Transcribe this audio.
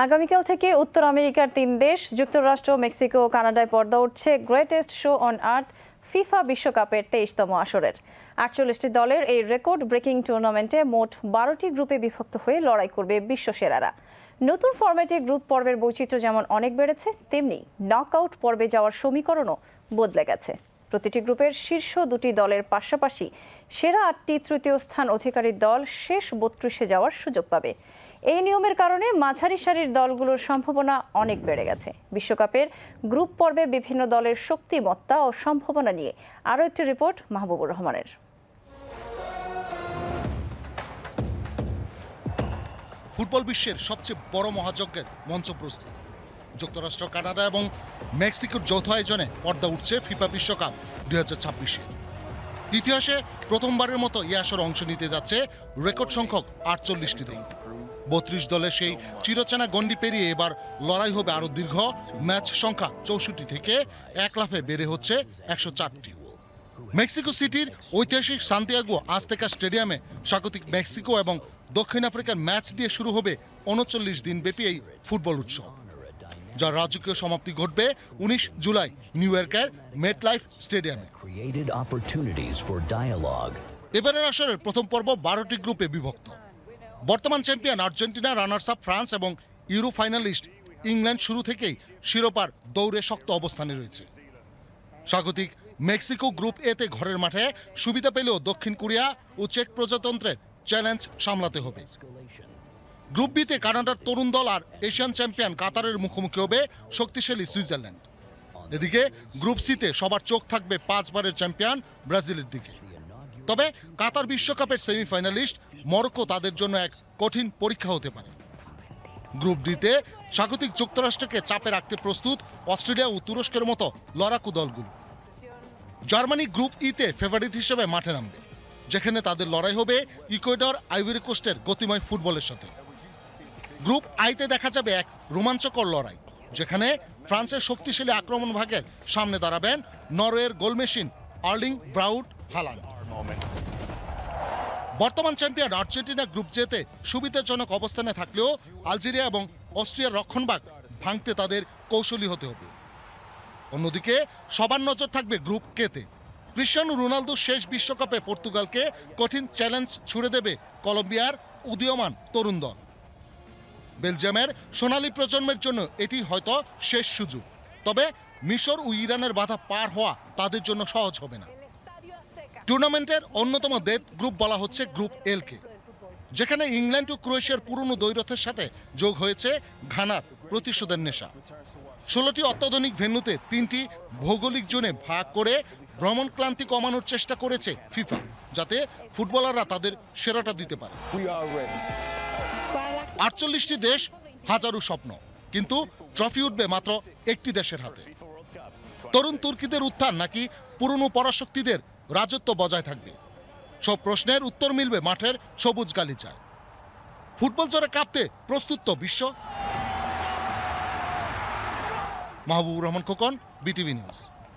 আগামীকাল থেকে উত্তর আমেরিকার 3 দেশ যুক্তরাষ্ট্র, মেক্সিকো ও কানাডায় পর্দা উঠছে greatest show on earth FIFA বিশ্বকাপের 23তম আসরের। 48টি দলের এই রেকর্ড ব্রেকিং টুর্নামেন্টে মোট 12টি গ্রুপে বিভক্ত হয়ে লড়াই করবে বিশ্বসেরারা। নতুন ফরম্যাটে গ্রুপ পর্বের বৈচিত্র্য যেমন অনেক বেড়েছে, তেমনি নকআউট পর্বে যাওয়ার সমীকরণও বদলে গেছে। প্রতিটি গ্রুপের শীর্ষ দুটি দলের পাশাপাশি সেরা 8টি তৃতীয় স্থান অধিকারী দল শেষ 32-এ যাওয়ার সুযোগ পাবে। এই নিয়মের কারণে মাঝারি সারির দলগুলোর সম্ভাবনা অনেক বেড়ে গেছে। বিশ্বকাপের গ্রুপ পর্বে বিভিন্ন দলের শক্তিমত্তা ও সম্ভাবনা নিয়ে আরও একটি রিপোর্ট মাহবুবুর রহমানের। ফুটবল বিশ্বের সবচেয়ে বড় মহাযজ্ঞের মঞ্চ প্রস্তুত। যুক্তরাষ্ট্র, কানাডা এবং মেক্সিকোর যৌথ আয়োজনে পর্দা উঠছে ফিফা বিশ্বকাপ 2026-এ। ইতিহাসে প্রথমবারের মতো এই আসরে অংশ নিতে যাচ্ছে রেকর্ড সংখ্যক 48টি দল। 32 দলের সেই চিরচেনা গণ্ডি পেরিয়ে এবার লড়াই হবে আরও দীর্ঘ। ম্যাচ সংখ্যা 64 থেকে এক লাফে বেড়ে হচ্ছে 104টি। মেক্সিকো সিটির ঐতিহাসিক সান্তিয়াগো আজতেকা স্টেডিয়ামে স্বাগতিক মেক্সিকো এবং দক্ষিণ আফ্রিকার ম্যাচ দিয়ে শুরু হবে 39 দিন ব্যাপী এই ফুটবল উৎসব, যার রাজকীয় সমাপ্তি ঘটবে 19 জুলাই নিউ ইয়র্কের মেটলাইফ স্টেডিয়ামে। এবারের আসরের প্রথম পর্ব 12টি গ্রুপে বিভক্ত। বর্তমান champion Argentina, runners up France এবং ইউরো ফাইনালিস্ট ইংল্যান্ড শুরু থেকেই শিরোপার দৌড়ে শক্ত অবস্থানে রয়েছে। স্বাগতিক মেক্সিকো গ্রুপ এতে ঘরের মাঠে সুবিধা পেলেও দক্ষিণ কোরিয়া ও চেক প্রজাতন্ত্রের চ্যালেঞ্জ সামলাতে হবে। গ্রুপ বিতে কানাডার তরুণ দল আর এশিয়ান চ্যাম্পিয়ন কাতারের মুখোমুখি হবে শক্তিশালী সুইজারল্যান্ড। এদিকে গ্রুপ সিতে সবার চোখ থাকবে 5 বারের চ্যাম্পিয়ন ব্রাজিলের দিকে। তবে কাতার বিশ্বকাপের সেমিফাইনালিস্ট মরক্কো তাদের জন্য এক কঠিন পরীক্ষা হতে পারে। গ্রুপ ডিতে স্বাগতিক যুক্তরাষ্ট্রকে চাপে রাখতে প্রস্তুত অস্ট্রেলিয়া ও তুরস্কের মতো লড়াকু দলগুলো। জার্মানি গ্রুপ ইতে ফেভারিট হিসেবে মাঠে নামবে, যেখানে তাদের লড়াই হবে ইকুয়েডর, আইভরি কোস্টের গতিময় ফুটবলের সাথে। গ্রুপ আইতে দেখা যাবে এক রোমাঞ্চকর লড়াই, যেখানে ফ্রান্সের শক্তিশালী আক্রমণ ভাগের সামনে দাঁড়াবেন নরওয়ের গোলমেশিন আর্লিং ব্রাউট হালান্ড। বর্তমান চ্যাম্পিয়ন আর্জেন্টিনা গ্রুপ জেতে সুবিধাজনক অবস্থানে থাকলেও আলজেরিয়া এবং অস্ট্রিয়ার রক্ষণভাগ ভাঙতে তাদের কৌশলী হতে হবে। অন্যদিকে সবার নজর থাকবে গ্রুপ কেতে। ক্রিশ্চিয়ানো রোনালদো শেষ বিশ্বকাপে পর্তুগালকে কঠিন চ্যালেঞ্জ ছুড়ে দেবে কলম্বিয়ার উদীয়মান তরুণ দল। বেলজিয়ামের সোনালী প্রজন্মের জন্য এটি হয়তো শেষ সুযোগ। তবে মিশর ও ইরানের বাধা পার হওয়া তাদের জন্য সহজ হবে না। টুর্নামেন্টের অন্যতম ডেথ গ্রুপ বলা হচ্ছে গ্রুপ এলকে, যেখানে ইংল্যান্ড ও ক্রোয়েশিয়ার পুরনো দ্বৈরথের সাথে যোগ হয়েছে ঘানার প্রতিশোধের নেশা। 16টি অত্যাধুনিক ভেন্যুতে 3টি ভৌগোলিক জোনে ভাগ করে ভ্রমণ ক্লান্তি কমানোর চেষ্টা করেছে ফিফা, যাতে ফুটবলাররা তাদের সেরাটা দিতে পারে। 48টি দেশ, হাজারো স্বপ্ন, কিন্তু ট্রফি উঠবে মাত্র একটি দেশের হাতে। তরুণ তুর্কিদের উত্থান নাকি পুরনো পরাশক্তিদের রাজত্ব বজায় থাকবে? সব প্রশ্নের উত্তর মিলবে মাঠের সবুজ গালিচায়। ফুটবল জোরে কাঁপতে প্রস্তুত তো বিশ্ব? Mahbubur Rahman Khokon, BTV news.